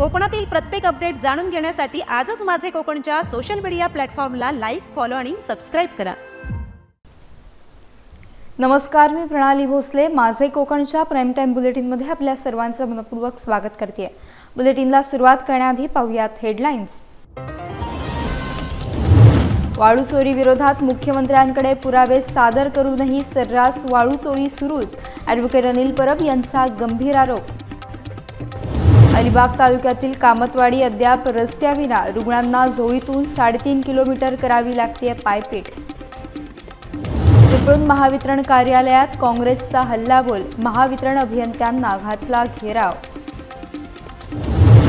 कोकणातील प्रत्येक अपडेट जाणून घेण्यासाठी आजच माझे कोकणच्या सोशल मीडिया प्लॅटफॉर्मला लाईक, फॉलो आणि सबस्क्राइब करा। नमस्कार, मी प्रणाली भोसले माझे कोकणच्या प्राइम टाइम बुलेटिनमध्ये आपल्या सर्वांचं मनपूर्वक स्वागत करते। बुलेटिनला सुरुवात करण्याआधी पाहूयात हेडलाईन्स। वाळू चोरी विरोधात मुख्यमंत्र्यांकडे पुरावे सादर करूनही सर्रास वाळू चोरी सुरूच, ॲडव्होकेट अनिल परब यांचा गंभीर आरोप। अलिबाग तालुक्यातील कामतवाडी अद्याप रस्त्याविना, रुग्णांना झोळीतून 3.5 किलोमीटर करावी लागते पायपीट। चिपळूण महावितरण कार्यालयात काँग्रेसचा हल्लाबोल, महावितरण अभियंत्यांना घातला घेराव।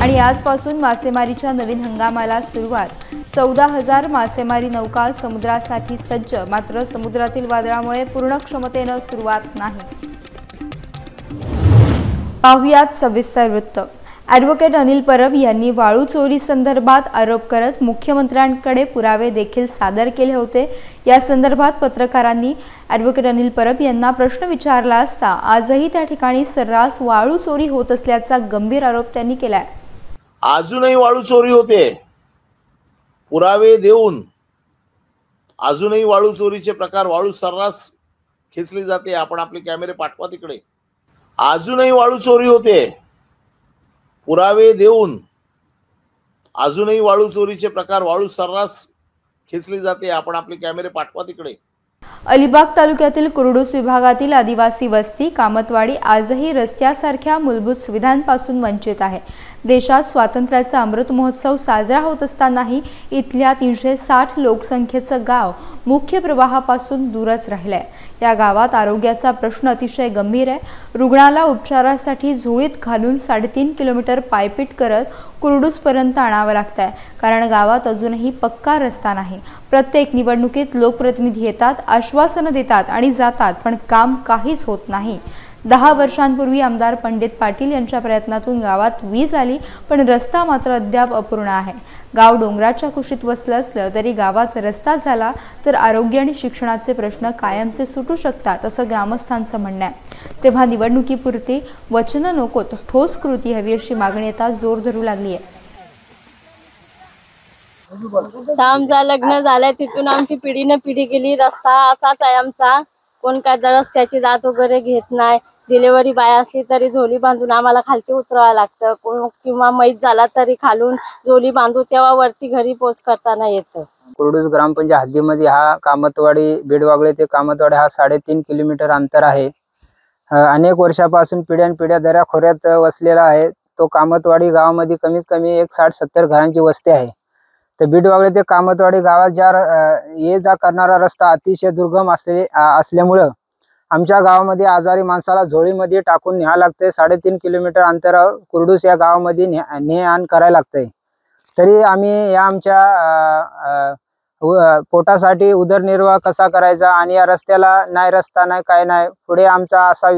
आणि आजपासून मासेमारीच्या नवीन हंगामाला सुरुवात, 14,000 मासेमारी नौका समुद्रासाठी सज्ज, मात्र समुद्रातील वादळामुळे पूर्ण क्षमतेने सुरुवात नाही। पाहुयात सविस्तर वृत्त। ॲडव्होकेट अनिल परब यांनी वाळू चोरी संदर्भात आरोप करत मुख्यमंत्र्यांकडे पुरावे देखील सादर केले होते। या संदर्भात पत्रकारांनी ॲडव्होकेट अनिल परब यांना प्रश्न विचारला असता आजही त्या ठिकाणी सर्रास वाळू चोरी होत असल्याचा गंभीर आरोप त्यांनी केलाय। अजूनही वाळू चोरी होते, पुरावे देऊन अजूनही वाळू चोरीचे प्रकार, वाळू सर्रास खेचली जाते। आपण आपले कॅमेरे पाठवा तिकडे। अजूनही वाळू चोरी होते, पुरावे देऊन अजूनही वाळू चोरीचे प्रकार, वाळू सर्रास खेचली जाते। आपण आपले कॅमेरे पाठवा तिकडे। अलिबाग तालुक्यातील कुरडूस विभागातील आदिवासी वस्ती कामतवाडी आजही रस्त्यासारख्या मूलभूत सुविधांपासून वंचित आहे। देशात स्वातंत्र्याचा अमृत महोत्सव साजरा होत असतानाही इथल्या 360 लोकसंख्येचं गाव मुख्य प्रवाहापासून दूरच राहिलंय। या गावात आरोग्याचा प्रश्न अतिशय गंभीर आहे। रुग्णाला उपचारासाठी झोळीत घालून 3.5 किलोमीटर पायपीट करत कुरडूसपर्यंत आणावं लागतंय, कारण गावात अजूनही पक्का रस्ता नाही। प्रत्येक निवडणुकीत लोकप्रतिनिधी येतात, आश्वासनं देतात आणि जातात, पण काम काहीच होत नाही। 10 वर्षांपूर्वी आमदार पंडित पाटील यांच्या प्रयत्नातून गावात वीज आली, पण रस्ता मात्र अद्याप अपूर्ण आहे। गाव डोंगराच्या कुशीत वसलं असलं तरी गावात रस्ता झाला तर आरोग्य आणि शिक्षणाचे प्रश्न कायमचे सुटू शकतात, असं ग्रामस्थांचं म्हणणं आहे। तेव्हा निवडणुकीपुरती वचनं नकोत, ठोस कृती हवी अशी मागणी आता जोर धरू लागली आहे। आमचं लग्न झालंय, तिथून आमची पिढीने पिढी गेली, रस्ता असाच आहे आमचा। कोण काय रस्त्याची दात वगैरे घेत नाही। डिलिव्हरी बाय असली तरी झोली बांधून आम्हाला खालती उतरावं लागतं, किंवा मैत झाला तरी खालून झोली बांधू तेव्हा वरती घरी पोच करताना येतं। कुरडूस ग्रामपंचायत हद्दीमध्ये हा कामतवाडी बेडवागळे ते कामतवाडी हा 3.5 किलोमीटर अंतर आहे। अनेक वर्षापासून पिढ्यानपिढ्या दऱ्याखोऱ्यात वसलेला आहे। तो कामतवाडी गावामध्ये कमीत कमी 60-70 घरांची वस्ती आहे। तर बीडवागळे ते कामतवाडी गावात ये जा करणारा रस्ता अतिशय दुर्गम असल्यामुळं आमच्या गावामध्ये आजारी माणसाला झोळीमध्ये टाकून न्यावं लागते। 3.5 किलोमीटर अंतरावर कुरडूस या गावामध्ये ने आण करायला लागतंय। तरी आम्ही या आमच्या पोटासाठी उदरनिर्वाह कसा करायचा, आणि या रस्त्याला नाही रस्ता नाही काय नाही, पुढे आमचा असा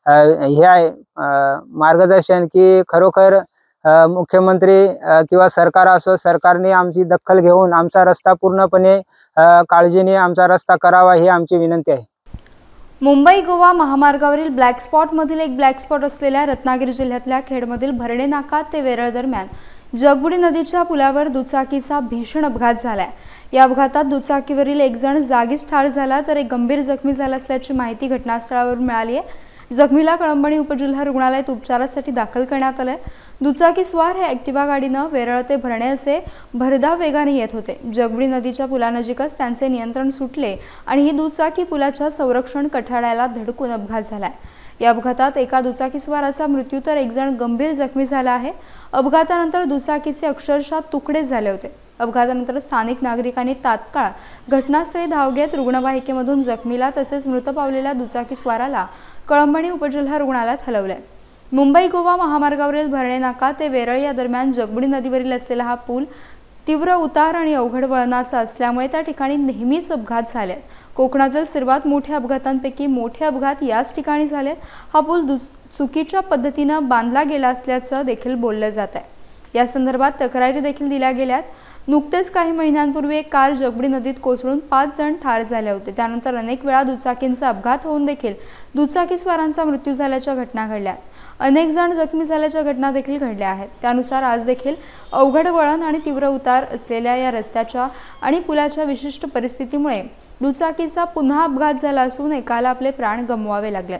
हे आहे मार्गदर्शन की खरोखर मुख्यमंत्री किंवा सरकार असो, सरकारने आमची दखल घेऊन आमचा रस्ता पूर्णपणे काळजीने आमचा रस्ता करावा ही आमची विनंती आहे। मुंबई गोवा महामार्गावरील ब्लॅक स्पॉट मधील एक ब्लॅक स्पॉट असलेल्या रत्नागिरी जिल्ह्यातल्या खेडमधील भरणे नाका ते वेरळ दरम्यान जगबुडी नदीच्या पुलावर दुचाकीचा भीषण अपघात झालाय। या अपघातात दुचाकीवरील एक जण जागीच ठार झाला तर एक गंभीर जखमी झाला असल्याची माहिती घटनास्थळावरून मिळाली आहे। जखमीला कळंबणी उपजिल्हा रुग्णालयात उपचारासाठी दाखल करण्यात आले। दुचाकी स्वार हे ॲक्टिवा गाडीनं वेरळ ते भरणे असे भरधाव वेगाने येत होते। जगबुडी नदीच्या पुलानजीकच त्यांचे नियंत्रण सुटले आणि ही दुचाकी पुलाच्या संरक्षण कठाड्याला धडकून अपघात झालाय। या अपघातात एका दुचाकीस्वाराचा मृत्यू तर एक जण गंभीर जखमी झाला आहे। अपघातानंतर दुचाकीचे अक्षरशः तुकडे झाले होते। अपघातानंतर स्थानिक नागरिकांनी तात्काळ घटनास्थळी धाव घेत रुग्णवाहिकेमधून जखमीला तसेच मृत पावलेल्या दुचाकीस्वाराला कळंबणी उपजिल्हा रुग्णालयात हलवले। मुंबई गोवा महामार्गावरील भरणे नाका ते वेरळ या दरम्यान जगबुडी नदीवरील असलेला हा पूल तीव्र उतार आणि अवघड वळणाचा असल्यामुळे त्या ठिकाणी नेहमीच अपघात झाले। कोकणातील सर्वात मोठ्या अपघातांपैकी मोठे अपघात याच ठिकाणी झाले। हा पूल चुकीच्या पद्धतीने बांधला गेला असल्याचं देखील बोललं जात आहे। या संदर्भात तक्रारी देखील दिल्या गेल्यात। नुकतेच काही महिन्यांपूर्वी एक कार जगबुडी नदीत कोसळून 5 जण ठार झाले होते। त्यानंतर अनेक वेळा दुचाकींचा अपघात होऊन देखील दुचाकीस्वारांचा मृत्यू झाल्याच्या घटना घडल्या। अनेक जण जखमी झाल्याच्या घटना देखील घडल्या आहेत। त्यानुसार आज देखील अवघड वळण आणि तीव्र उतार असलेल्या या रस्त्याच्या आणि पुलाच्या विशिष्ट परिस्थितीमुळे दुचाकीचा पुन्हा अपघात झाला असून एकाला आपले प्राण गमवावे लागले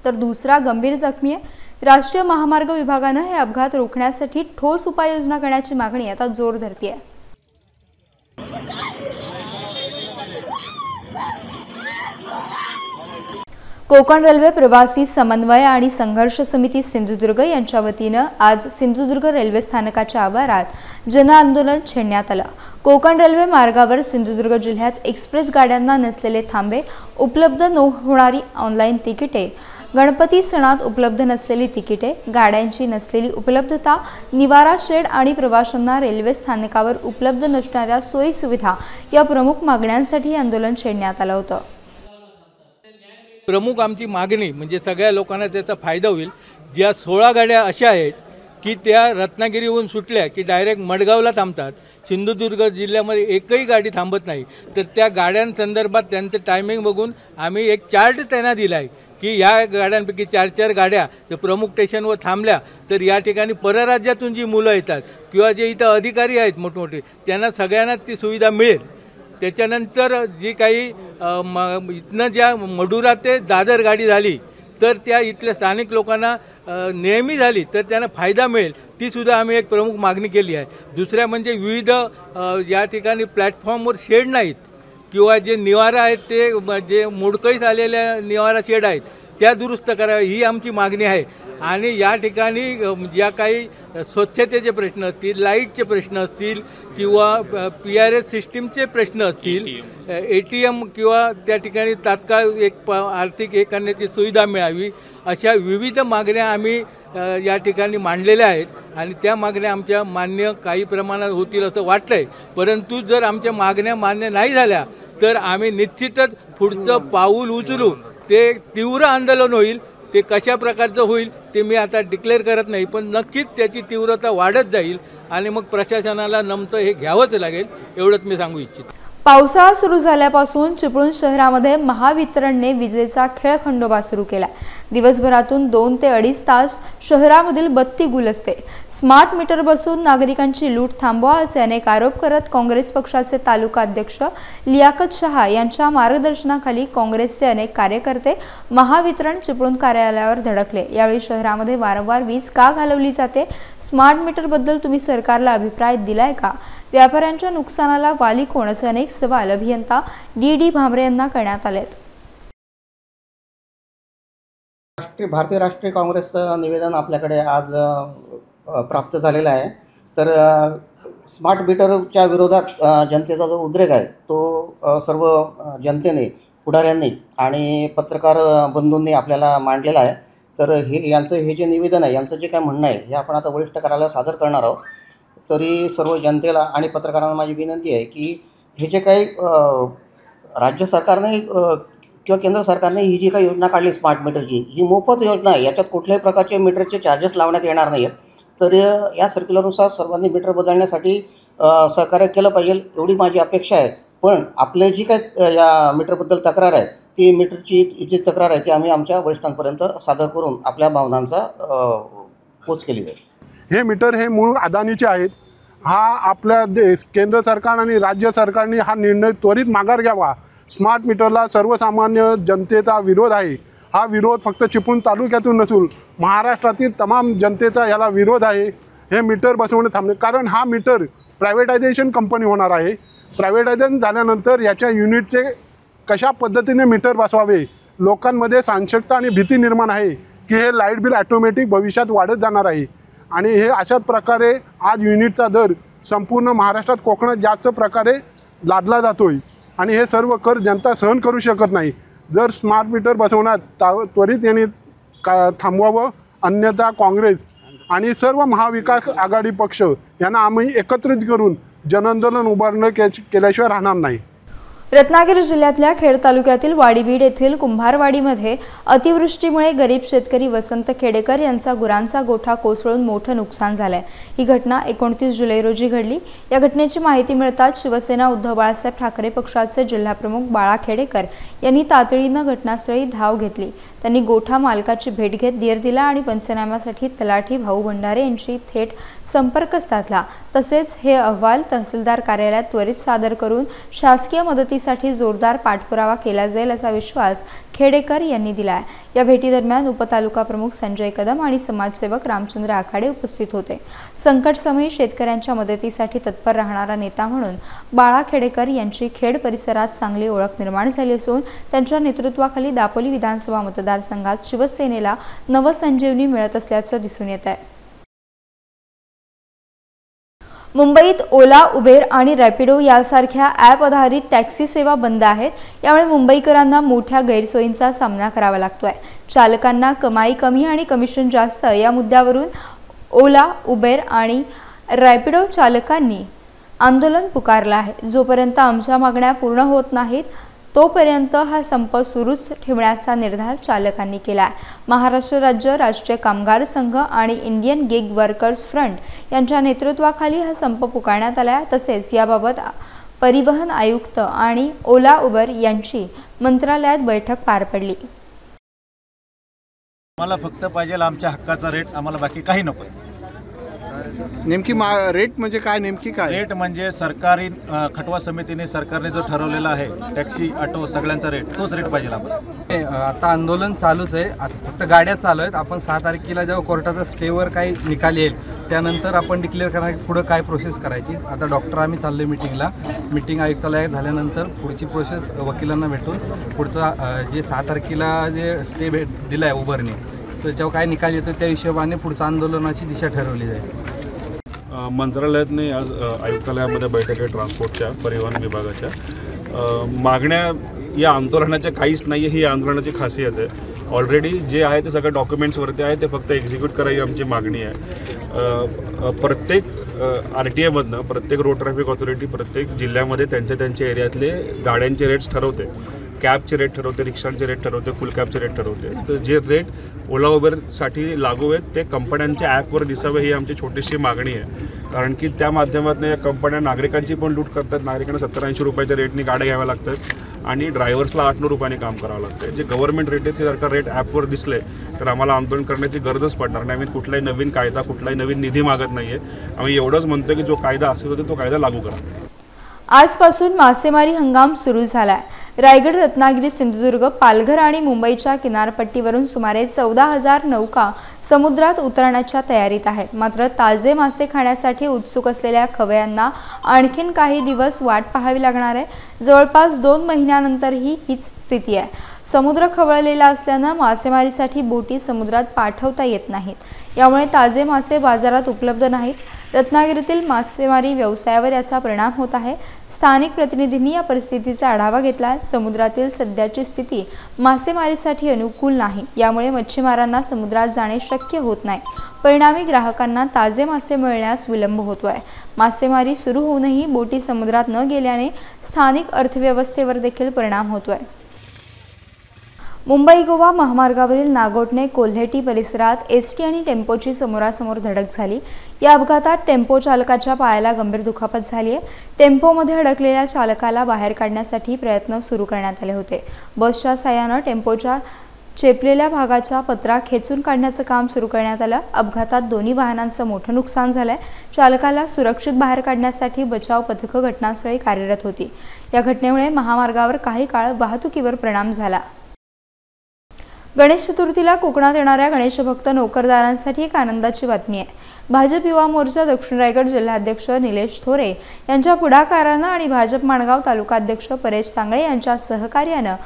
तर दुसरा गंभीर जखमी आहे। राष्ट्रीय महामार्ग विभागाने हे अपघात रोखण्यासाठी ठोस उपाययोजना करण्याची मागणी आता जोर धरते आहे। कोकण रेल्वे प्रवासी समन्वय आणि संघर्ष समिती सिंधुदुर्ग यांच्या वतीने आज सिंधुदुर्ग रेल्वे स्थानकाच्या आवारात जन आंदोलन छेडण्यात आलं। कोकण रेल्वे मार्गावर सिंधुदुर्ग जिल्ह्यात एक्सप्रेस गाड्यांना नसलेले थांबे, उपलब्ध न होणारी ऑनलाईन तिकिटे, गणपती सणात उपलब्ध नसलेली तिकिटे, गाड्यांची नसलेली उपलब्धता, निवारा शेड आणि प्रवाशांना रेल्वे स्थानकावर उपलब्ध नसणाऱ्या सोयी सुविधा या प्रमुख मागण्यांसाठी आंदोलन छेडण्यात आलं होतं। प्रमुख आमची मागणी म्हणजे सगळ्या लोकांना त्याचा फायदा होईल। ज्या 16 गाड्या अशा आहेत की त्या रत्नागिरीहून सुटल्या की डायरेक्ट मडगावला थांबतात, सिंधुदुर्ग जिल्ह्यामध्ये एकही गाडी थांबत नाही, तर त्या गाड्यांसंदर्भात त्यांचं टायमिंग बघून आम्ही एक चार्ट त्यांना दिला आहे की या गाड्यांपैकी 4-4 गाड्या जर प्रमुख स्टेशनवर थांबल्या तर या ठिकाणी परराज्यातून जी मुलं येतात किंवा जे इथं अधिकारी आहेत मोठमोठे त्यांना सगळ्यांना ती सुविधा मिळेल। त्याच्यानंतर जी काही इथनं ज्या मडुरा ते दादर गाडी झाली तर त्या इथल्या स्थानिक लोकांना नेहमी झाली तर त्यांना फायदा मिळेल, ती सुद्धा आम्ही एक प्रमुख मागणी केली आहे। दुसऱ्या म्हणजे विविध या ठिकाणी प्लॅटफॉर्मवर शेड नाहीत किंवा जे निवारा आहेत ते जे मोडकळीस आलेल्या निवारा शेड आहेत त्या दुरुस्त कराव्या, ही आमची मागणी आहे। आणि या ठिकाणी ज्या काही स्वच्छतेचे प्रश्न असतील, लाईटचे प्रश्न असतील किंवा PRS सिस्टीमचे प्रश्न असतील, ATM किंवा त्या ठिकाणी तात्काळ एक आर्थिक हे करण्याची सुविधा मिळावी, अशा विविध मागण्या आम्ही या ठिकाणी मांडलेल्या आहेत आणि त्या मागण्या आमच्या मान्य काही प्रमाणात होतील असं वाटतंय। परंतु जर आमच्या मागण्या मान्य नाही झाल्या तर आम्ही निश्चितच पुढचं पाऊल उचलू, ते तीव्र आंदोलन होईल। ते कशा प्रकारचं होईल ते मी आता डिक्लेअर करत नाही, पण नक्कीच त्याची तीव्रता वाढत जाईल आणि मग प्रशासनाला नमतं हे घ्यावंच लागेल, एवढंच मी सांगू इच्छितो। पावसाळा सुरू झाल्यापासून चिपळूण शहरामध्ये महावितरणने विजेचा खेळखंडोबा सुरू केला। दिवसभरातून 2 ते 2.5 तास शहरामधील बत्ती गुल असते। स्मार्ट मीटर बसवून नागरिकांची लूट थांबवा असे अनेक आरोप करत काँग्रेस पक्षाचे तालुका अध्यक्ष लियाकत शहा यांच्या मार्गदर्शनाखाली काँग्रेसचे अनेक कार्यकर्ते महावितरण चिपळूण कार्यालयावर धडकले। यावेळी शहरामध्ये वारंवार वीज का घालवली जाते, स्मार्ट मीटर बद्दल तुम्ही सरकारला अभिप्राय दिलाय का, व्यापाऱ्यांच्या नुकसानाला वाली कोण असे अनेक सवाल अभियंता D.D. भामरे यांना करण्यात आलेत। भारतीय राष्ट्रीय काँग्रेसचं निवेदन आपल्याकडे आज प्राप्त झालेलं आहे। तर स्मार्ट मीटरच्या विरोधात जनतेचा जो उद्रेक आहे तो सर्व जनतेने, पुढाऱ्यांनी आणि पत्रकार बंधूंनी आपल्याला मांडलेला आहे। तर यांचं हे जे निवेदन आहे, यांचं जे काय म्हणणं आहे हे आपण आता वरिष्ठ कार्यालयाला सादर करणार आहोत। तरी सर्व जनतेला आणि पत्रकारांना माझी विनंती आहे की हे जे काही राज्य सरकारने किंवा केंद्र सरकारने ही जी काही योजना काढली स्मार्ट मीटरची, ही मोफत योजना आहे, याच्यात कुठल्याही प्रकारचे मीटरचे चार्जेस लावण्यात येणार नाही आहेत। तर या सर्क्युलरनुसार सर्वांनी मीटर बदलण्यासाठी सहकार्य केलं पाहिजे एवढी माझी अपेक्षा आहे। पण आपले जी काय या मीटरबद्दल तक्रार आहे ती मीटरची जी तक्रार आहे ती आम्ही आमच्या वरिष्ठांपर्यंत सादर करून आपल्या भावनांचा पोच केली जाईल। हे मीटर हे मूळ अदानीचे आहेत। हा आपल्या केंद्र सरकार आणि राज्य सरकारने हा निर्णय त्वरित माघार घ्यावा। स्मार्ट मीटरला सर्वसामान्य जनतेचा विरोध आहे। हा विरोध फक्त चिपळूण तालुक्यातून नसून महाराष्ट्रातील तमाम जनतेचा याला विरोध आहे। हे मीटर बसवणे थांबले, कारण हा मीटर प्रायव्हेटायझेशन कंपनी होणार आहे। प्रायव्हेटायझेशन झाल्यानंतर याच्या युनिटचे कशा पद्धतीने मीटर बसवावे, लोकांमध्ये साशंकता आणि भीती निर्माण आहे की हे लाईट बिल ऑटोमॅटिक भविष्यात वाढत जाणार आहे आणि हे अशाच प्रकारे आज युनिटचा दर संपूर्ण महाराष्ट्रात, कोकणात जास्त प्रकारे लादला जातोय आणि हे सर्व कर जनता सहन करू शकत नाही। जर स्मार्ट मीटर बसवण्यात त्वरित यांनी थांबवावं, अन्यथा काँग्रेस आणि सर्व महाविकास आघाडी पक्ष यांना आम्ही एकत्रित करून जनआंदोलन उभारणं केल्याशिवाय राहणार नाही। रत्नागिरी जिल्ह्यातल्या खेड तालुक्यातील वाडीबीड येथील कुंभारवाडीमध्ये अतिवृष्टीमुळे गरीब शेतकरी वसंत खेडेकर यांचा गुरांचा गोठा कोसळून मोठं नुकसान झालंय। ही घटना 29 जुलै रोजी घडली। या घटनेची माहिती मिळताच शिवसेना उद्धव बाळासाहेब ठाकरे पक्षाचे जिल्हाप्रमुख बाळा खेडेकर यांनी तातडीनं घटनास्थळी धाव घेतली। त्यांनी गोठा मालकाची भेट घेत धीर दिला आणि पंचनाम्यासाठी तलाठी भाऊ भंडारे यांची थेट संपर्क साधला। तसेच हे अहवाल तहसीलदार कार्यालयात त्वरित सादर करून शासकीय मदतीसाठी जोरदार पाठपुरावा केला जाईल असा विश्वास खेडेकर यांनी दिला। या भेटीदरम्यान उपतालुका प्रमुख संजय कदम आणि समाजसेवक रामचंद्र आखाडे उपस्थित होते। संकटसमयी शेतकऱ्यांच्या मदतीसाठी तत्पर राहणारा नेता म्हणून बाळा खेडेकर यांची खेड परिसरात चांगली ओळख निर्माण झाली असून त्यांच्या नेतृत्वाखाली दापोली विधानसभा मतदारसंघात शिवसेनेला नवसंजीवनी मिळत असल्याचं दिसून येत आहे। मुंबईत ओला, उबेर आणि रॅपिडो यासारख्या ॲप आधारित टॅक्सी सेवा बंद आहेत। यामुळे मुंबईकरांना मोठ्या गैरसोयींचा सामना करावा लागतोय। चालकांना कमाई कमी आणि कमिशन जास्त या मुद्द्यावरून ओला, उबेर आणि रॅपिडो चालकांनी आंदोलन पुकारलं आहे। जोपर्यंत आमच्या मागण्या पूर्ण होत नाहीत तोपर्यंत हा संप सुरूच ठेवण्याचा निर्धार चालकांनी केला। महाराष्ट्र राज्य राष्ट्रीय कामगार संघ आणि इंडियन गिग वर्कर्स फ्रंट यांच्या नेतृत्वाखाली हा संप पुकारण्यात आला। तसेच याबाबत परिवहन आयुक्त आणि ओला उबर यांची मंत्रालयात बैठक पार पडली। आम्हाला फक्त पाहिजे आमच्या हक्काचा रेट, आम्हाला बाकी काही नको। नेमकी रेट म्हणजे काय? नेमकी काय रेट म्हणजे सरकारी खटवा समितीने सरकारने जो ठरवलेला आहे टॅक्सी ऑटो सगळ्यांचा रेट, तोच रेट पाहिजे आम्हाला। आता आंदोलन चालूच आहे, फक्त गाड्या चालू आहेत। आपण 6 तारखेला जेव्हा कोर्टाचा स्टेवर काही निकाल येईल त्यानंतर आपण डिक्लेअर करणार की पुढे काय प्रोसेस करायची। आता डॉक्टर आम्ही चालले मीटिंगला, मीटिंग आयुक्तालयात झाल्यानंतर पुढची प्रोसेस वकिलांना भेटून पुढचा जे 6 तारखेला जे स्टे दिला आहे उबरने त्याच्यावर काय निकाल येतो त्या हिशोबाने पुढच्या आंदोलनाची दिशा ठरवली जाईल। मंत्रालयातने आज आयुक्तालयामध्ये बैठक आहे ट्रान्सपोर्टच्या, परिवहन विभागाच्या। मागण्या या आंदोलनाच्या काहीच नाही आहे, ही आंदोलनाची खासियत आहे। ऑलरेडी जे आहे ते सगळं डॉक्युमेंट्सवरती आहे, ते फक्त एक्झिक्यूट करायची आमची मागणी आहे। प्रत्येक RTA प्रत्येक रोड ट्रॅफिक ऑथॉरिटी प्रत्येक जिल्ह्यामध्ये त्यांच्या एरियातले गाड्यांचे रेट्स ठरवते, कॅबचे रेट ठरवते, रिक्षांचे रेट ठरवते, फुल कॅबचे रेट ठरवते। तर जे रेट ओला उबेरसाठी लागू आहेत ते कंपन्यांच्या ॲपवर दिसावे ही आमची छोटीशी मागणी आहे। कारण की त्या माध्यमातून या कंपन्या नागरिकांची पण लूट करतात। नागरिकांना 70-80 रुपयाच्या रेटनी गाड्या घ्याव्या लागतात आणि ड्रायव्हर्सला 8-9 रुपयाने काम करावं लागतं। जे गव्हर्नमेंट रेट आहेत ते जर का रेट ॲपवर दिसले तर आम्हाला आंदोलन करण्याची गरजच पडणार नाही। आम्ही कुठलाही नवीन कायदा, कुठलाही नवीन निधी मागत नाही आहे। आम्ही एवढंच म्हणतो की जो कायदा असेल होता तो कायदा लागू करा। आजपासून मासेमारी हंगाम सुरू झालाय। रायगड, रत्नागिरी, सिंधुदुर्ग, पालघर आणि मुंबईच्या किनारपट्टीवरून सुमारे 14,000 नौका समुद्रात उतरण्याच्या तयारीत आहेत। मात्र ताजे मासे खाण्यासाठी उत्सुक असलेल्या खवय्यांना आणखीन काही दिवस वाट पाहावी लागणार आहे। जवळपास 2 महिन्यानंतरही हीच स्थिती आहे। समुद्र खवळलेला असल्याने मासेमारीसाठी बोटी समुद्रात पाठवता येत नाहीत। यामुळे ताजे मासे बाजारात उपलब्ध नाहीत। रत्नागिरीतील मासेमारी व्यवसायावर याचा परिणाम होत आहे। स्थानिक प्रतिनिधींनी या परिस्थितीचा आढावा घेतला। समुद्रातील सध्याची स्थिती मासेमारीसाठी अनुकूल नाही, यामुळे मच्छीमारांना समुद्रात जाणे शक्य होत नाही। परिणामी ग्राहकांना ताजे मासे मिळण्यास विलंब होतोय। मासेमारी सुरू होऊनही बोटी समुद्रात न गेल्याने स्थानिक अर्थव्यवस्थेवर देखील परिणाम होतोय। मुंबई गोवा महामार्गावरील नागोठणे कोल्हेटी परिसरात एसटी आणि टेम्पोची समोरासमोर धडक झाली। या अपघातात टेम्पो चालकाच्या पायाला गंभीर दुखापत झाली आहे। टेम्पोमध्ये अडकलेल्या चालकाला बाहेर काढण्यासाठी प्रयत्न सुरू करण्यात आले होते। बसच्या साहाय्याने टेम्पोच्या चेपलेल्या भागाचा पत्रा खेचून काढण्याचं काम सुरू करण्यात आलं। अपघातात दोन्ही वाहनांचं मोठं नुकसान झालंय। चालकाला सुरक्षित बाहेर काढण्यासाठी बचाव पथकं घटनास्थळी कार्यरत होती। या घटनेमुळे महामार्गावर काही काळ वाहतुकीवर परिणाम झाला। गणेश चतुर्थीला कोकणात येणाऱ्या गणेश भक्त नोकरदारांसाठी एक आनंदाची बातमी आहे। भाजप युवा मोर्चा दक्षिण रायगड जिल्हाध्यक्ष निलेश थोरे यांच्या पुढाकारानं आणि भाजप माणगाव तालुका अध्यक्ष परेश सांगळे यांच्या सहकार्यानं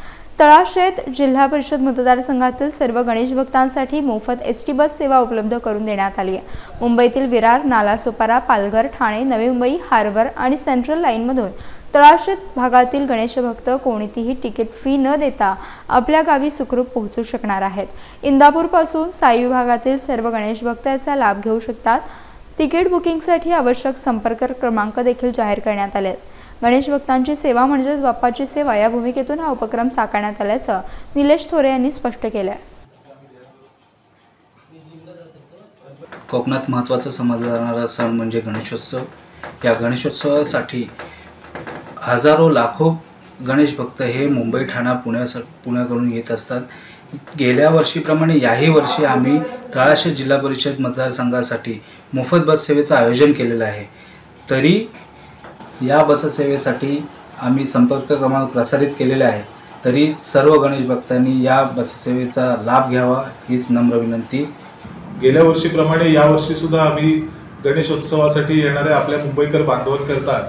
तळाशेत जिल्हा परिषद मतदारसंघातील सर्व गणेश भक्तांसाठी मोफत एसटी बस सेवा उपलब्ध करून देण्यात आली आहे। मुंबईतील विरार, नालासोपारा, पालघर, ठाणे, नवी मुंबई, हार्बर आणि सेंट्रल लाईनमधून तळाशेत भागातील गणेश भक्त कोणतीही तिकीट फी न देता आपल्या गावी सुखरूप पोहोचू शकणार आहेत। इंदापूरपासून साई विभागातील सर्व गणेश भक्त याचा लाभ घेऊ शकतात। तिकीट बुकिंगसाठी आवश्यक संपर्क क्रमांक देखील जाहीर करण्यात आले। गणेश भक्तांची सेवा म्हणजेच बाप्पाची सेवा या भूमिकेतून हा उपक्रम साकारण्यात आल्याचं निलेश थोरे यांनी स्पष्ट केलं. कोकणात महत्त्वाचा समजला जाणारा सण म्हणजे गणेशोत्सव. या गणेशोत्सवासाठी हजारो लाखो गणेश भक्त हे मुंबई, ठाणा, पुण्याकडून येत असतात. गेल्या वर्षीप्रमाणे याही वर्षी आम्ही तळाशी जिल्हा परिषद मतदारसंघासाठी मोफत बस सेवेचं आयोजन केलेलं आहे. तरी या बससेवेसाठी आम्ही संपर्क क्रमांक प्रसारित केलेले आहे. तरी सर्व गणेश भक्तांनी या बससेवेचा लाभ घ्यावा हीच नम्र विनंती. गेल्या वर्षीप्रमाणे यावर्षीसुद्धा आम्ही गणेशोत्सवासाठी येणाऱ्या आपल्या मुंबईकर बांधवांकरता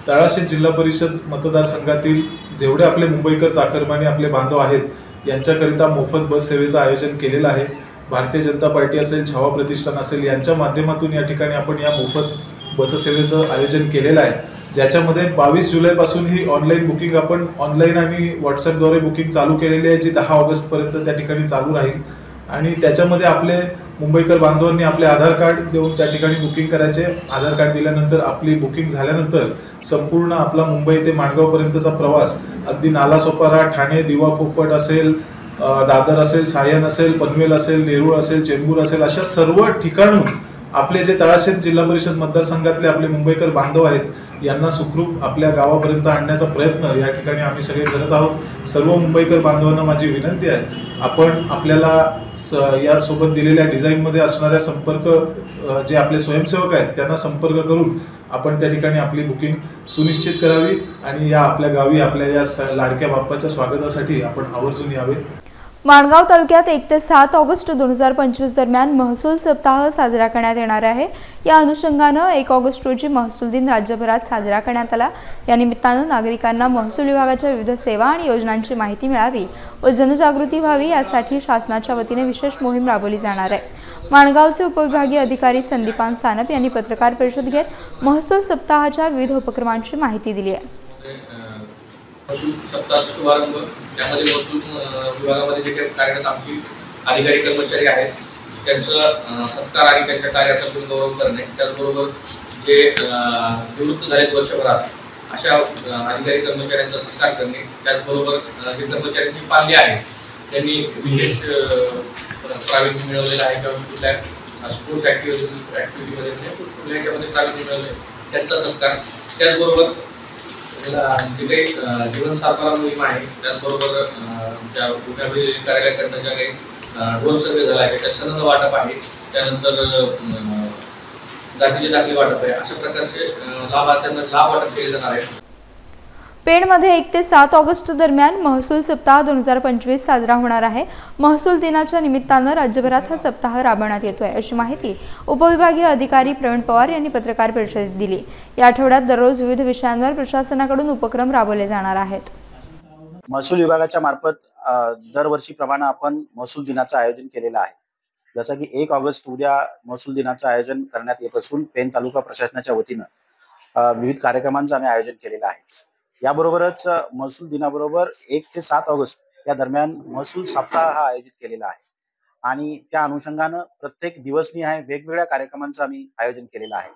तळाशी जिल्हा परिषद मतदारसंघातील जेवढे आपले मुंबईकर चाकरमानी आपले बांधव आहेत यांच्याकरिता मोफत बस सेवेचं आयोजन केलेलं आहे. भारतीय जनता पार्टी असेल, छावा प्रतिष्ठान असेल यांच्या माध्यमातून या ठिकाणी आपण या मोफत बससेवेचं आयोजन केलेलं आहे, ज्याच्यामध्ये 22 जुलैपासून ही ऑनलाईन बुकिंग आपण ऑनलाईन आणि व्हॉट्सअपद्वारे बुकिंग चालू केलेली आहे, जी 10 ऑगस्टपर्यंत त्या ठिकाणी चालू राहील. आणि त्याच्यामध्ये आपले मुंबईकर बांधवांनी आपले आधार कार्ड देऊन त्या ठिकाणी बुकिंग करायचे. आधार कार्ड दिल्यानंतर आपली बुकिंग झाल्यानंतर संपूर्ण आपला मुंबई ते माणगावपर्यंतचा प्रवास अगदी नालासोपारा, ठाणे, दिवा पोपट असेल, दादर असेल, सायन असेल, पनवेल असेल, नेरूळ असेल, चेंबूर असेल, अशा सर्व ठिकाणून आपले जे तळाशी जिल्हा परिषद मतदारसंघातले आपले मुंबईकर बांधव आहेत यांना सुखरूप आपल्या गावापर्यंत आणण्याचा प्रयत्न या ठिकाणी आम्ही सगळे करत आहोत. सर्व मुंबईकर बांधवांना माझी विनंती आहे, आपण आपल्याला यासोबत दिलेल्या डिझाईनमध्ये असणाऱ्या संपर्क जे आपले स्वयंसेवक आहेत त्यांना संपर्क करून आपण त्या ठिकाणी आपली बुकिंग सुनिश्चित करावी आणि या आपल्या गावी आपल्या या लाडक्या बाप्पाच्या स्वागतासाठी आपण आवर्जून यावे. माणगाव तालुक्यात 1 ते 7 ऑगस्ट 2025 दरम्यान महसूल सप्ताह साजरा करण्यात येणार आहे. या अनुषंगानं 1 ऑगस्ट रोजी महसूल दिन राज्यभरात साजरा करण्यात आला. या निमित्तानं नागरिकांना महसूल विभागाच्या विविध सेवा आणि योजनांची माहिती मिळावी व जनजागृती व्हावी यासाठी शासनाच्या वतीने विशेष मोहीम राबवली जाणार आहे. माणगावचे उपविभागीय अधिकारी संदीपान सानप यांनी पत्रकार परिषद घेत महसूल सप्ताहाच्या विविध उपक्रमांची माहिती दिली आहे. महसूल सप्ताहाचा शुभारंभ, त्यामध्ये महसूल विभागामध्ये जे काही कार्यरत आमची अधिकारी कर्मचारी आहेत त्यांचं सत्कार आणि त्यांच्या कार्याचा गौरव करणे, त्याचबरोबर जे निवृत्त झालेत वर्षभरात अशा अधिकारी कर्मचाऱ्यांचा सत्कार करणे, त्याचबरोबर जे कर्मचाऱ्यांची पाल्य आहेत त्यांनी विशेष प्रावीण्य मिळवलेलं आहे किंवा कुठल्या स्पोर्ट्स ॲक्टिव्हिटीमध्ये कुठल्या ह्याच्यामध्ये प्रावीण्य मिळवले त्यांचा सत्कार, त्याचबरोबर जे काही जीवन सातबारा मोहीम आहे त्याचबरोबर ज्या विभागीय कार्यालयाकडनं ज्या काही ड्रोन सर्वे झाला आहे त्याच्यात सनद वाटप आहे, त्यानंतर जातीचे दाखले वाटप आहे, अशा प्रकारचे लाभार्थ्यांना लाभ वाटप केले जाणार आहे. पेणमध्ये 1 ते 7 ऑगस्ट दरम्यान महसूल सप्ताह 2025 साजरा होणार आहे. महसूल दिनाच्या निमित्तानं राज्यभरात हा सप्ताह राबवण्यात येतोय अशी माहिती उपविभागीय अधिकारी प्रवीण पवार यांनी पत्रकार परिषदेत दिली. या आठवड्यात दररोज विविध विषयांवर प्रशासनाकडून उपक्रम राबवले जाणार आहेत. महसूल विभागाच्या मार्फत दरवर्षीप्रमाणे आपण महसूल दिनाचं आयोजन केलेलं आहे. जसं की 1 ऑगस्ट उद्या महसूल दिनाचं आयोजन करण्यात येत असून पेण तालुका प्रशासनाच्या वतीनं विविध कार्यक्रमांचं आम्ही आयोजन केलेलं आहे. याबरोबरच महसूल दिनाबरोबर 1 ते 7 ऑगस्ट या दरम्यान महसूल सप्ताह हा आयोजित केलेला आहे आणि त्या अनुषंगानं प्रत्येक दिवसनिहाय वेगवेगळ्या कार्यक्रमांचं आम्ही आयोजन केलेलं आहे.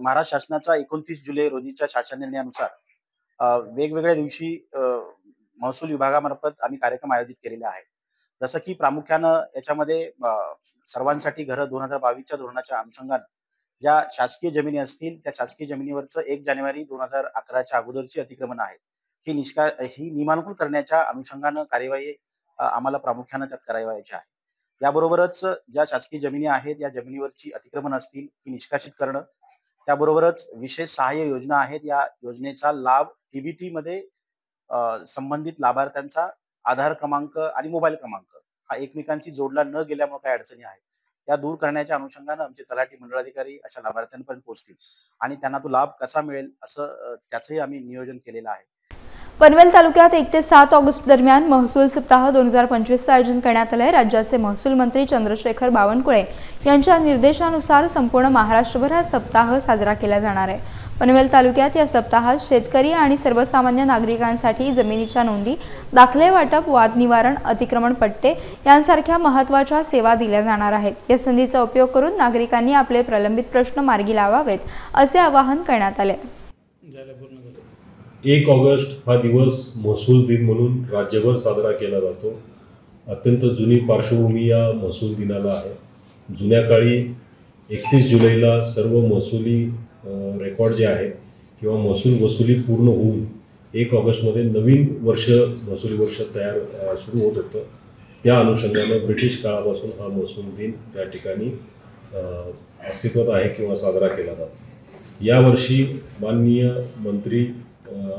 महाराष्ट्र शासनाचा 29 जुलै रोजीच्या शासन निर्णयानुसार वेगवेगळ्या दिवशी महसूल विभागामार्फत आम्ही कार्यक्रम आयोजित केलेले आहेत. जसं की प्रामुख्यानं याच्यामध्ये सर्वांसाठी घरं 2022च्या धोरणाच्या अनुषंगानं ज्या शासकीय जमिनी असतील त्या शासकीय जमिनीवरचं 1 जानेवारी 2011च्या अगोदरची अतिक्रमण आहेत ही नियमानुकूल करण्याच्या अनुषंगानं कार्यवाही आम्हाला प्रामुख्यानं त्यात करायची आहे. याबरोबरच ज्या शासकीय जमिनी आहेत या जमिनीवरची अतिक्रमण असतील ती निष्कासित करणं, त्याबरोबरच विशेष सहाय्य योजना आहेत या योजनेचा लाभ TBT मध्ये संबंधित लाभार्थ्यांचा आधार क्रमांक आणि मोबाईल क्रमांक हा एकमेकांशी जोडला न गेल्यामुळे काही अडचणी आहेत त्या दूर करण्याच्या अनुषंगानं आमचे तलाठी मंडळाधिकारी अशा लाभार्थ्यांपर्यंत पोहोचतील आणि त्यांना तो लाभ कसा मिळेल असं त्याचंही आम्ही नियोजन केलेलं आहे. पनवेल तालुक्यात 1 ते 7 ऑगस्ट दरम्यान महसूल सप्ताह 2025चं आयोजन करण्यात आलं आहे. राज्याचे महसूल मंत्री चंद्रशेखर बावनकुळे यांच्या निर्देशानुसार संपूर्ण महाराष्ट्रभर हा सप्ताह साजरा केला जाणार आहे. पनवेल तालुक्यात या सप्ताहात शेतकरी आणि सर्वसामान्य नागरिकांसाठी जमिनीच्या नोंदी, दाखले वाटप, वाद निवारण, अतिक्रमण पट्टे यांसारख्या महत्त्वाच्या सेवा दिल्या जाणार आहेत. या संधीचा उपयोग करून नागरिकांनी आपले प्रलंबित प्रश्न मार्गी लावावेत असे आवाहन करण्यात आले. 1 ऑगस्ट हा दिवस महसूल दिन म्हणून राज्यभर साजरा केला जातो. अत्यंत जुनी पार्श्वभूमी या महसूल दिनाला आहे. जुन्या काळी 31 जुलैला सर्व महसुली रेकॉर्ड जे आहे किंवा महसूल वसुली पूर्ण होऊन 1 ऑगस्टमध्ये नवीन वर्ष महसुली वर्ष सुरू होत होतं. त्या अनुषंगानं ब्रिटिश काळापासून हा महसूल दिन त्या ठिकाणी अस्तित्वात आहे किंवा साजरा केला जातो. यावर्षी माननीय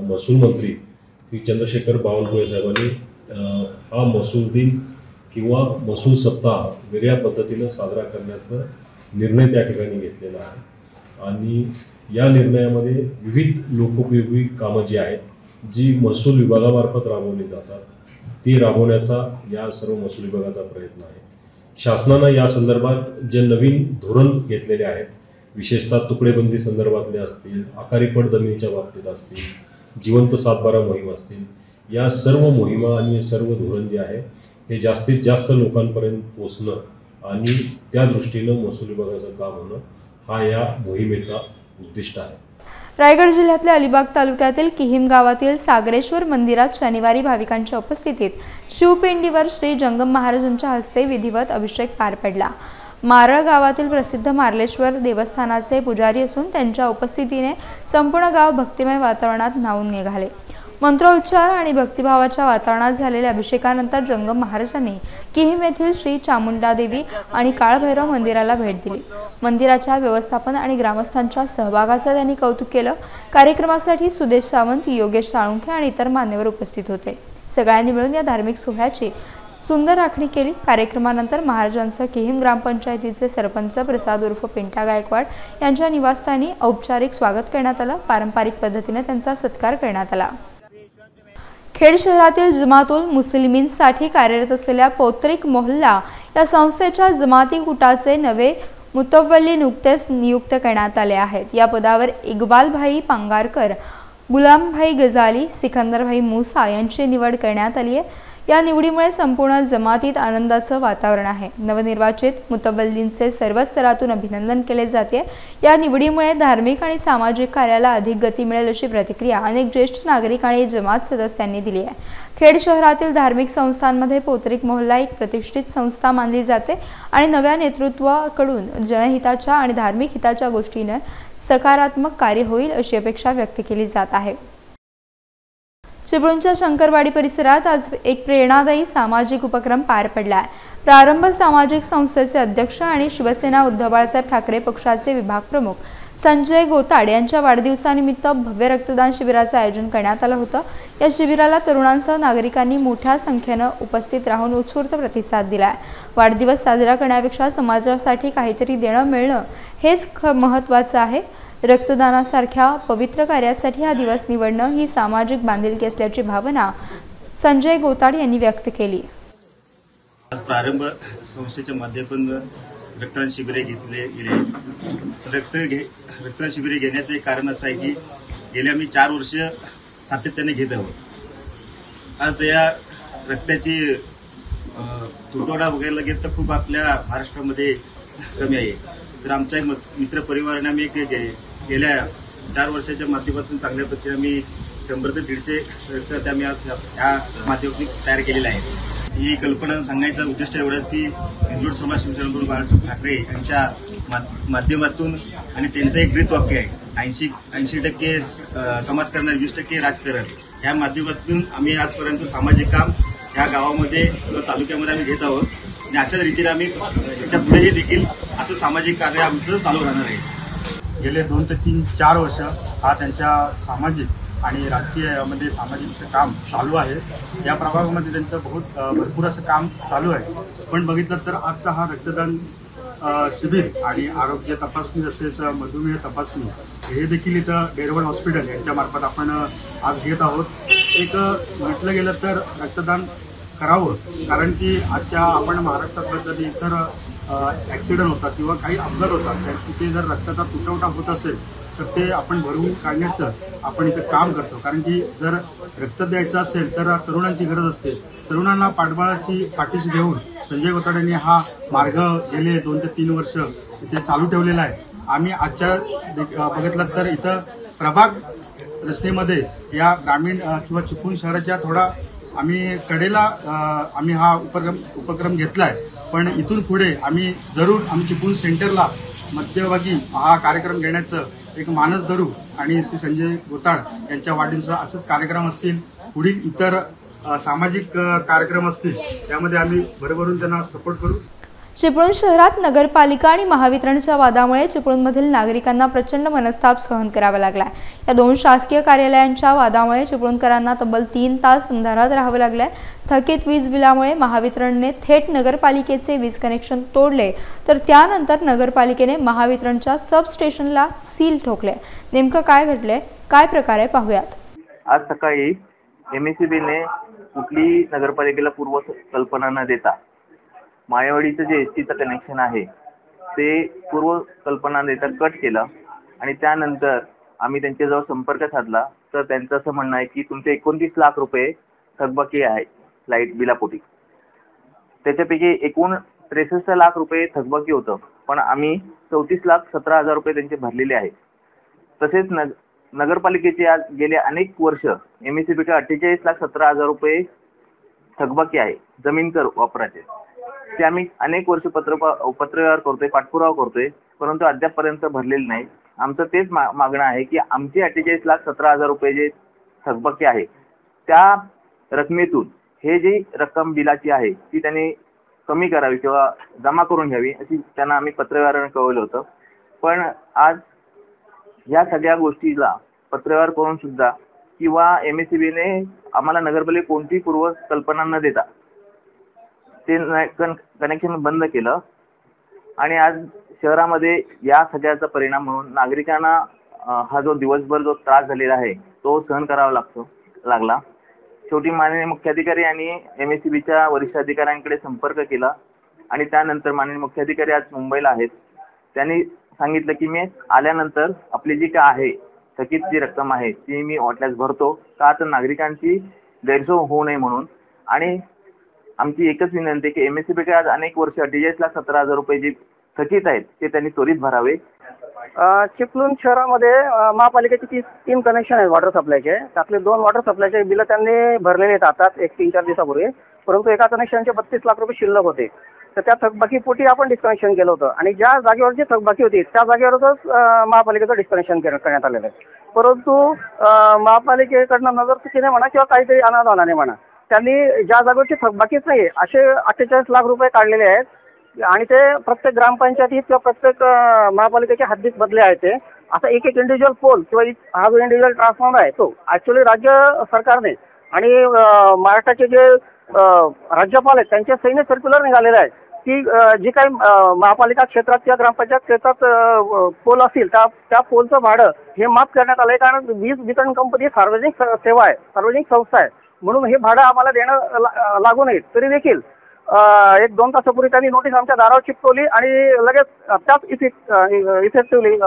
महसूल मंत्री श्री चंद्रशेखर बावनकुळे साहेबांनी हा महसूल दिन किंवा महसूल सप्ताह वेगळ्या पद्धतीनं साजरा करण्याचा निर्णय त्या ठिकाणी घेतलेला आहे. आणि या निर्णयामध्ये विविध लोकोपयोगी कामं जी आहेत जी महसूल विभागामार्फत राबवली जातात ती राबवण्याचा या सर्व महसूल विभागाचा प्रयत्न आहे. शासनानं या संदर्भात जे नवीन धोरण घेतलेले आहेत, विशेषतः तुकडेबंदी संदर्भातले असतील, आकारीपट जमिनीच्या बाबतीत असतील, जिवंत 7/12 मोहीम असतील, या सर्व मोहिमा आणि सर्व धोरण जे आहे हे जास्तीत जास्त लोकांपर्यंत पोचणं आणि त्या दृष्टीनं महसूल विभागाचं काम होणं हा या मोहिमेचा उद्दिष्ट आहे. रायगड जिल्ह्यातल्या अलिबाग तालुक्यातील किहिम गावातील सागरेश्वर मंदिरात शनिवारी भाविकांच्या उपस्थितीत शिवपिंडीवर श्री जंगम महाराजांच्या हस्ते विधिवत अभिषेक पार पडला. मारळ गावातील प्रसिद्ध मार्लेश्वर देवस्थानाचे पुजारी असून त्यांच्या उपस्थितीने संपूर्ण गाव भक्तिमय वातावरणात न्हाऊन निघाले. मंत्रोच्चार आणि भक्तिभावाच्या वातावरणात झालेल्या अभिषेकानंतर जंगम महाराजांनी किहिम येथील श्री चामुंडा देवी आणि काळभैरव मंदिराला भेट दिली. मंदिराच्या व्यवस्थापन आणि ग्रामस्थांच्या सहभागाचं त्यांनी कौतुक केलं. कार्यक्रमासाठी सुदेश सावंत, योगेश साळुंखे आणि इतर मान्यवर उपस्थित होते. सगळ्यांनी मिळून या धार्मिक सोहळ्याची सुंदर आखणी केली. कार्यक्रमानंतर महाराजांचं किहिम ग्रामपंचायतीचे सरपंच प्रसाद उर्फ पिंटा गायकवाड यांच्या निवासस्थानी औपचारिक स्वागत करण्यात आलं. पारंपरिक पद्धतीने त्यांचा सत्कार करण्यात आला. खेड शहरातील जमातुल मुस्लिमींसाठी कार्यरत असलेल्या पौत्रिक मोहल्ला या संस्थेच्या जमाती गुटाचे नवे मुतव्वली नुकतेच नियुक्त करण्यात आले आहेत. या पदावर इक्बालभाई पांगारकर, गुलामभाई गजाली, सिकंदरभाई मुसा यांची निवड करण्यात आली आहे. या निवडीमुळे संपूर्ण जमातीत आनंदाचं वातावरण आहे. नवनिर्वाचित मुतव्वलींचे सर्व स्तरातून अभिनंदन केले जाते. या निवडीमुळे धार्मिक आणि सामाजिक कार्याला अधिक गती मिळेल अशी प्रतिक्रिया अनेक ज्येष्ठ नागरिक आणि जमात सदस्यांनी दिली आहे. खेड शहरातील धार्मिक संस्थांमध्ये पौत्रिक मोहल्ला एक प्रतिष्ठित संस्था मानली जाते आणि नव्या नेतृत्वाकडून जनहिताच्या आणि धार्मिक हिताच्या गोष्टीने सकारात्मक कार्य होईल अशी अपेक्षा व्यक्त केली जात आहे. चिपळूणच्या शंकरवाडी परिसरात आज एक प्रेरणादायी सामाजिक उपक्रम पार पडला. प्रारंभ सामाजिक संस्थेचे अध्यक्ष आणि शिवसेना उद्धव बाळासाहेब ठाकरे पक्षाचे विभाग प्रमुख संजय गोताड यांच्या वाढदिवसानिमित्त भव्य रक्तदान शिबिराचं आयोजन करण्यात आलं होतं. या शिबिराला तरुणांसह नागरिकांनी मोठ्या संख्येनं उपस्थित राहून उत्स्फूर्त प्रतिसाद दिला. वाढदिवस साजरा करण्यापेक्षा समाजासाठी काहीतरी देणं मिळणं हेच महत्त्वाचं आहे. रक्तदानासारख्या पवित्र कार्यासाठी हा दिवस निवडणं ही सामाजिक बांधिलकी असल्याची भावना संजय गोताड यांनी व्यक्त केली. प्रारंभ संस्थेच्या माध्यमातून रक्तदान शिबिरे घेतले गेले. रक्तदान शिबिरे घेण्याचं एक कारण असं आहे की गेल्या आम्ही 4 वर्ष सातत्याने घेत आहोत. आज या रक्ताची तुटवडा बघायला गेलं तर खूप आपल्या महाराष्ट्रामध्ये कमी आहे. तर आमच्या मित्र परिवाराने आम्ही गेल्या 4 वर्षाच्या माध्यमातून चांगल्या पद्धतीने आम्ही 100 ते 150 रक्त आम्ही आज ह्या माध्यमातून तयार केलेलं आहे. ही कल्पना सांगण्याचा उद्दिष्ट एवढंच की हिंदू समाज शिवसेना प्रमुख बाळासाहेब ठाकरे यांच्या माध्यमातून आणि त्यांचं एक ब्रीद वाक्य आहे 80% समाजकारण 20% राजकारण. या माध्यमातून आम्ही आजपर्यंत सामाजिक काम ह्या गावामध्ये तालुक्यामध्ये आम्ही घेत आहोत आणि अशाच रीतीने आम्ही याच्या पुढेही देखील असं सामाजिक कार्य आमचं चालू राहणार आहे. गेले 2 ते 4 वर्ष हा त्यांच्या सामाजिक आणि राजकीयमध्ये सामाजिकचं काम चालू आहे. या प्रभागामध्ये त्यांचं भरपूर असं काम चालू आहे. पण बघितलं तर आजचा हा रक्तदान शिबिर आणि आरोग्य तपासणी तसेच मधुमेह तपासणी हे देखील इथं डेरवण हॉस्पिटल यांच्या मार्फत आपण आज घेत आहोत. एक म्हटलं गेलं तर रक्तदान करावं, कारण की आजच्या आपण महाराष्ट्रात जर इतर ॲक्सिडेंट होतात किंवा काही अपघात होतात तर तिथे जर रक्ताचा तुटवडा होत असेल तर ते आपण भरवून काढण्याचं आपण इथं काम करतो. कारण की जर रक्त द्यायचं असेल तर तरुणांची गरज असते. तरुणांना पाठीशी घेऊन संजय गोताड यांनी हा मार्ग गेले 2 ते 3 वर्ष इथे चालू ठेवलेला आहे. आम्ही आजच्या बघितलं तर इथं प्रभाग रस्तेमध्ये या ग्रामीण किंवा चिपळूण शहराच्या थोडा आम्ही कडेला आम्ही हा उपक्रम घेतलाय, पण इथून पुढे आम्ही जरूर चिपळूण सेंटरला मध्यभागी हा कार्यक्रम घेण्याचं एक मानस धरू आणि श्री संजय गोताळ यांच्या वाढदिवसाला असंच कार्यक्रम असतील, पुढील इतर सामाजिक कार्यक्रम असतील, त्यामध्ये आम्ही भरभरून त्यांना सपोर्ट करू. चिपळूण शहरात नगरपालिका आणि महावितरणच्या वादामुळे चिपळूणमधील नागरिकांना प्रचंड मनस्ताप सहन करावा लागलाय. या दोन शासकीय कार्यालयांच्या वादामुळे चिपळूणकरांना तब्बल 3 तास अंधारात राहावं लागलंय. थकीत वीज बिलामुळे महावितरणने थेट नगरपालिकेचे वीज कनेक्शन तोडले, तर त्यानंतर नगरपालिकेने महावितरणच्या सबस्टेशनला सील ठोकले. नेमकं काय घडले, काय प्रकार आहे पाहूयात. आज सकाळी MSEBने कुठलीही नगरपालिकेला पूर्व कल्पना न देता मायावाडीचं जे एसटीचं कनेक्शन आहे ते पूर्व कल्पना देता कट केलं आणि त्यानंतर आम्ही त्यांच्याजवळ संपर्क साधला, तर त्यांचं असं म्हणणं आहे की तुमचे 29 लाख रुपये थकबाकी आहे लाईट बिलापोटी. त्याच्यापैकी एकूण 63 लाख रुपये थकबाकी होतं, पण आम्ही 34,17,000 रुपये त्यांचे भरलेले आहेत. तसेच नगरपालिकेचे आज गेले अनेक वर्ष MSEBच्या 48,17,000 रुपये थकबाकी आहे जमीन कर वापराचे. ते आम्ही अनेक वर्ष पत्रव्यवहार करतोय, पाठपुरावा करतोय, परंतु अद्यापपर्यंत भरलेले नाही. आमचं तेच मागणं आहे की आमचे 48,17,000 रुपये जे थकबाकी आहे त्या रकमेतून हे जी रक्कम बिलाची आहे ती त्यांनी कमी करावी किंवा जमा करून घ्यावी अशी त्यांना आम्ही पत्रव्यवहाराने कळवलं होतं. पण आज या सगळ्या गोष्टीला पत्रव्यवहार करून सुद्धा किंवा MSEBने आम्हाला नगरपालिका कोणतीही पूर्व कल्पना न देता ते कनेक्शन बंद केलं आणि आज शहरामध्ये या सगळ्याचा परिणाम म्हणून नागरिकांना हा जो दिवसभर जो त्रास झालेला आहे तो सहन करावा लागला. शेवटी माननीय मुख्याधिकारी आणि MSEBच्या वरिष्ठ अधिकाऱ्यांकडे संपर्क केला आणि त्यानंतर माननीय मुख्याधिकारी आज मुंबईला आहेत. त्यांनी सांगितलं की मी आल्यानंतर आपली जी काय आहे थकीत जी रक्कम आहे ती मी वाटल्यास भरतो, का तर नागरिकांची गैरसोय होऊ नये म्हणून. आणि आमची एकच विनंती आहे की MSEBकडे आज अनेक वर्ष 48,17,000 रुपये जे थकीत आहेत ते त्यांनी त्वरित भरावे. चिपळूण शहरामध्ये महापालिकेचे 3 कनेक्शन आहेत वॉटर सप्लायचे. त्यातले 2 वॉटर सप्लायचे बिल त्यांनी भरलेले आहेत आता 3-4 दिवसापूर्वी, परंतु एका कनेक्शनचे 32 लाख रुपये शिल्लक होते. तर त्या थकबाकीपोटी आपण डिस्कनेक्शन केलं होतं आणि ज्या जागेवर जी थकबाकी होती त्या जागेवरच महापालिकेचं डिस्कनेक्शन करण्यात आलेलं आहे. परंतु महापालिकेकडनं नजर चुकीने म्हणा किंवा काहीतरी अनादानाने म्हणा त्यांनी ज्या जागेवरची थकबाकीच नाही असे 48 लाख रुपये काढलेले आहेत आणि ते प्रत्येक ग्रामपंचायतीत किंवा प्रत्येक महापालिकेच्या हद्दीत बदले आहेत. ते आता एक इंडिव्हिज्युअल पोल किंवा हा जो इंडिव्हिज्युअल ट्रान्सफॉर्मर आहे तो ऍक्च्युअली राज्य सरकारने आणि महाराष्ट्राचे जे राज्यपाल आहेत त्यांच्या सैन्य सर्क्युलर निघालेला आहे की जी काही महापालिका क्षेत्रात किंवा ग्रामपंचायत क्षेत्रात पोल असतील त्या पोलचं भाडं हे माफ करण्यात आलंय. कारण वीज वितरण कंपनी सार्वजनिक सेवा आहे, सार्वजनिक संस्था आहे, म्हणून हे भाडं आम्हाला देणं लागू नये. तरी देखील 1-2 तासापूर्वी त्यांनी नोटीस आमच्या दारावर चिपकवली आणि लगेच त्याच इफेक्टिव्हली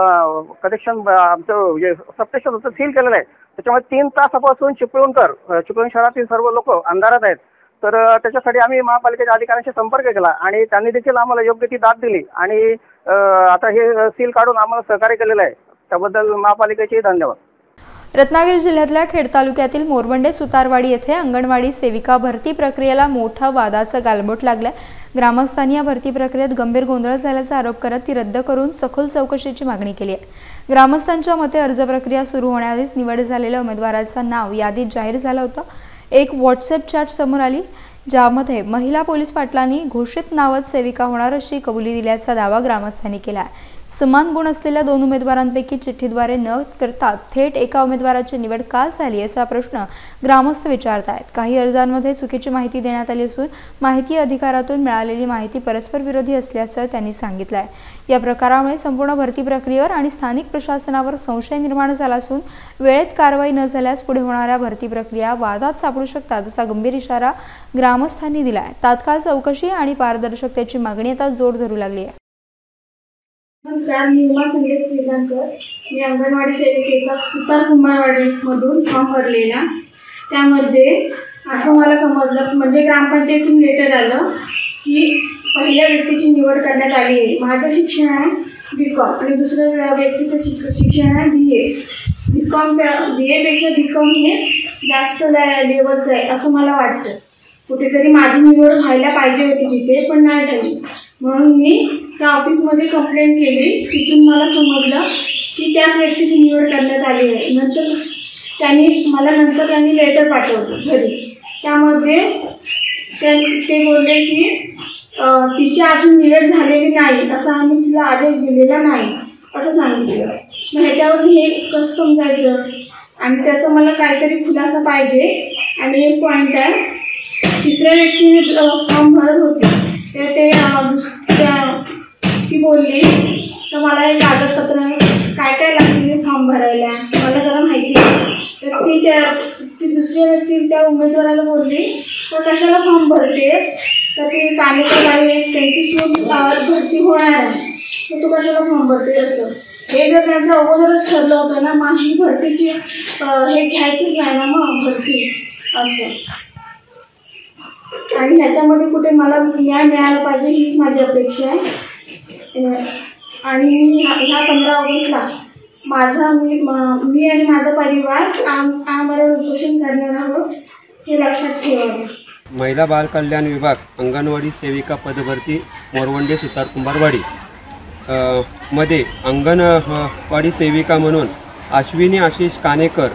कनेक्शन आमचं जे सबस्टेशन होतं सील केलेलं आहे. त्याच्यामुळे 3 तासापासून चिपळूण शहरातील सर्व लोक अंधारात आहेत. तर त्याच्यासाठी आम्ही महापालिकेच्या अधिकाऱ्यांशी संपर्क केला आणि त्यांनी देखील आम्हाला योग्य ती दाद दिली आणि आता हे सील काढून आम्हाला सहकार्य केलेलं आहे. त्याबद्दल महापालिकेचे धन्यवाद. रत्नागिरी जिल्ह्यातल्या खेड तालुक्यातील मोरबंडे सुतारवाडी येथे अंगणवाडी सेविका भरती प्रक्रियेला मोठा वादाचं गालबोट लागलाय. ग्रामस्थांनी या भरती प्रक्रियेत गंभीर गोंधळ झाल्याचा आरोप करत ती रद्द करून सखोल चौकशीची मागणी केली आहे. ग्रामस्थांच्या मते अर्ज प्रक्रिया सुरू होण्याआधीच निवड झालेल्या उमेदवाराचं नाव यादीत जाहीर झालं होतं. एक व्हॉट्सअप चॅट समोर आली ज्यामध्ये महिला पोलीस पाटलांनी घोषित नावात सेविका होणार अशी कबुली दिल्याचा दावा ग्रामस्थांनी केला आहे. समान गुण असलेल्या 2 उमेदवारांपैकी चिठ्ठीद्वारे न करता थेट एका उमेदवाराची निवड का झाली असा प्रश्न ग्रामस्थ विचारत आहेत. काही अर्जांमध्ये चुकीची माहिती देण्यात आली असून माहिती अधिकारातून मिळालेली माहिती परस्पर विरोधी असल्याचं त्यांनी सांगितलं आहे. या प्रकारामुळे संपूर्ण भरती प्रक्रियेवर आणि स्थानिक प्रशासनावर संशय निर्माण झाला असून वेळेत कारवाई न झाल्यास पुढे होणाऱ्या भरती प्रक्रिया वादात सापडू शकतात असा गंभीर इशारा ग्रामस्थांनी दिला आहे. तात्काळ चौकशी आणि पारदर्शकतेची मागणी आता जोर धरू लागली आहे. नमस्कार, मी उमा संदेश श्रीलंकर. मी अंगणवाडी सेविकेचा सुतार कुंभारवाडीमधून फॉर्म भरलेला. त्यामध्ये असं मला समजलं म्हणजे ग्रामपंचायतीतून लेटर आलं की पहिल्या व्यक्तीची निवड करण्यात आली आहे. माझं शिक्षण आहे BCom आणि दुसऱ्या व्यक्तीचं शिक्षण आहे BA. बीकॉम BA पेक्षा बीकॉम हे जास्त लेवलचं आहे असं मला वाटतं. कुठेतरी माझी निवड व्हायला पाहिजे होती तिथे, पण नाही झाली. म्हणून मी त्या ऑफिसमध्ये कंप्लेंट केली. तिथून मला समजलं की त्याच व्यक्तीची निवड करण्यात आली आहे. नंतर त्यांनी लेटर पाठवलं घरी. त्यामध्ये ते बोलले की तिची अजून निवड झालेली नाही, असा आम्ही तिला आदेश दिलेला नाही असं सांगितलं. मग ह्याच्यावर हे कसं समजायचं आणि त्याचा मला काहीतरी खुलासा पाहिजे. आणि एक पॉईंट आहे, तिसऱ्या व्यक्तीने फॉर्म भरत होते ती बोलली तर मला हे कागदपत्र काय लागतील फॉर्म भरायला मला जरा माहिती आहे. तर ती दुसऱ्या व्यक्ती त्या उमेदवाराला बोलली तर कशाला फॉर्म भरतेस, तर ती कानेकर त्यांची सूट भरती होणार आहे, तर तू कशाला फॉर्म भरते असं. हे जर त्यांचं अगोदरच ठरलं होतं ना, मग ही भरतीची हे घ्यायचीच नाही ना मग भरती असं. आणि ह्याच्यामध्ये कुठे मला न्याय मिळाला पाहिजे हीच माझी अपेक्षा आहे. आणि ह्या 15 ऑगस्टला मी आणि माझा परिवार आम्हाला उपोषण करणार आहोत हे लक्षात ठेवावे. महिला बाल कल्याण विभाग अंगणवाडी सेविका पदभरती मोरवंडे सुतार कुंभारवाडी मध्ये अंगणवाडी सेविका म्हणून अश्विनी आशिष कानेकर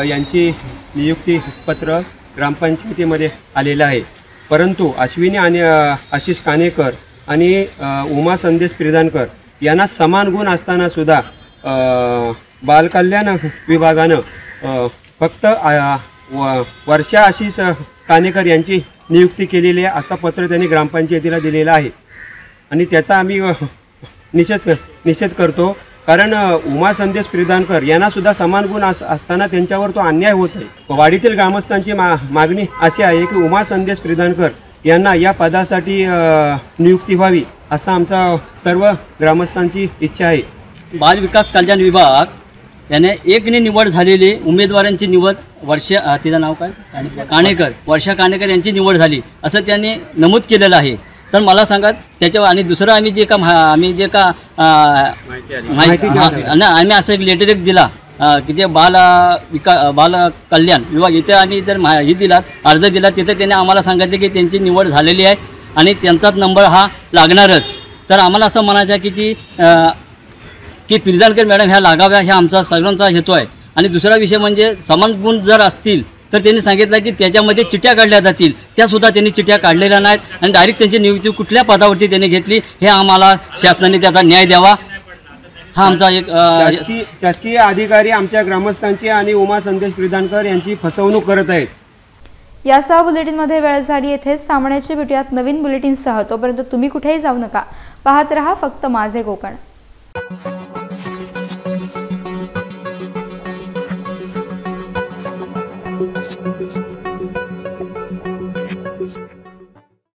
यांची नियुक्तीपत्र ग्रामपंचायतीमध्ये आलेलं आहे. परंतु अश्विनी आणि आशिष कानेकर आणि उमा संदेश प्रिधानकर यांना समान गुण असतानासुद्धा बालकल्याण विभागानं फक्त वर्षा आशिष कानेकर यांची नियुक्ती केलेली आहे असं पत्र त्यांनी ग्रामपंचायतीला दिलेलं आहे. आणि त्याचा आम्ही निषेध करतो, कारण उमा संदेश प्रिधानकर यांनासुद्धा समान गुण असताना त्यांच्यावर तो अन्याय होत आहे. वाडीतील ग्रामस्थांची मागणी अशी आहे की उमा संदेश प्रिधानकर यांना या पदासाठी नियुक्ती व्हावी असा आमचा सर्व ग्रामस्थांची इच्छा आहे. बाल विकास कल्याण विभाग याने एकने निवड झालेली उमेदवारांची निवड तिचं नाव काय कानेकर वर्षा कानेकर यांची निवड झाली असं त्यांनी नमूद केलेलं आहे. तर मला सांगा त्याच्यावर. आणि दुसरं आम्ही जे का आम्ही असं एक लेटर एक दिला की ते बाल कल्याण विभाग इथे आम्ही जर हे दिलात अर्ज दिला तिथे त्यांनी आम्हाला सांगितले की त्यांची निवड झालेली आहे आणि त्यांचाच नंबर हा लागणारच. तर आम्हाला असं म्हणायचं आहे की प्रिधानकर मॅडम ह्या लागाव्या ह्या आमचा सगळ्यांचा हेतू आहे. आणि दुसरा विषय म्हणजे समान गुण जर असतील तर त्यांनी सांगितलं की त्याच्यामध्ये चिठ्ठ्या काढल्या जातील, त्यासुद्धा त्यांनी चिठ्ठ्या काढलेल्या नाहीत. आणि डायरेक्ट त्यांची नियुक्ती कुठल्या पदावरती त्यांनी घेतली हे आम्हाला शासनाने त्याचा न्याय द्यावा हा आमचा एक शासकीय अधिकारी आमच्या ग्रामस्थांची आणि उमा संदेश प्रिधानकर यांची फसवणूक करत आहेत. यासह बुलेटिनमध्ये वेळ झाली. येथेच थांबण्याची भेटूयात नवीन बुलेटिनसह. तोपर्यंत तुम्ही कुठेही जाऊ नका. पाहत रहा फक्त माझे कोकण.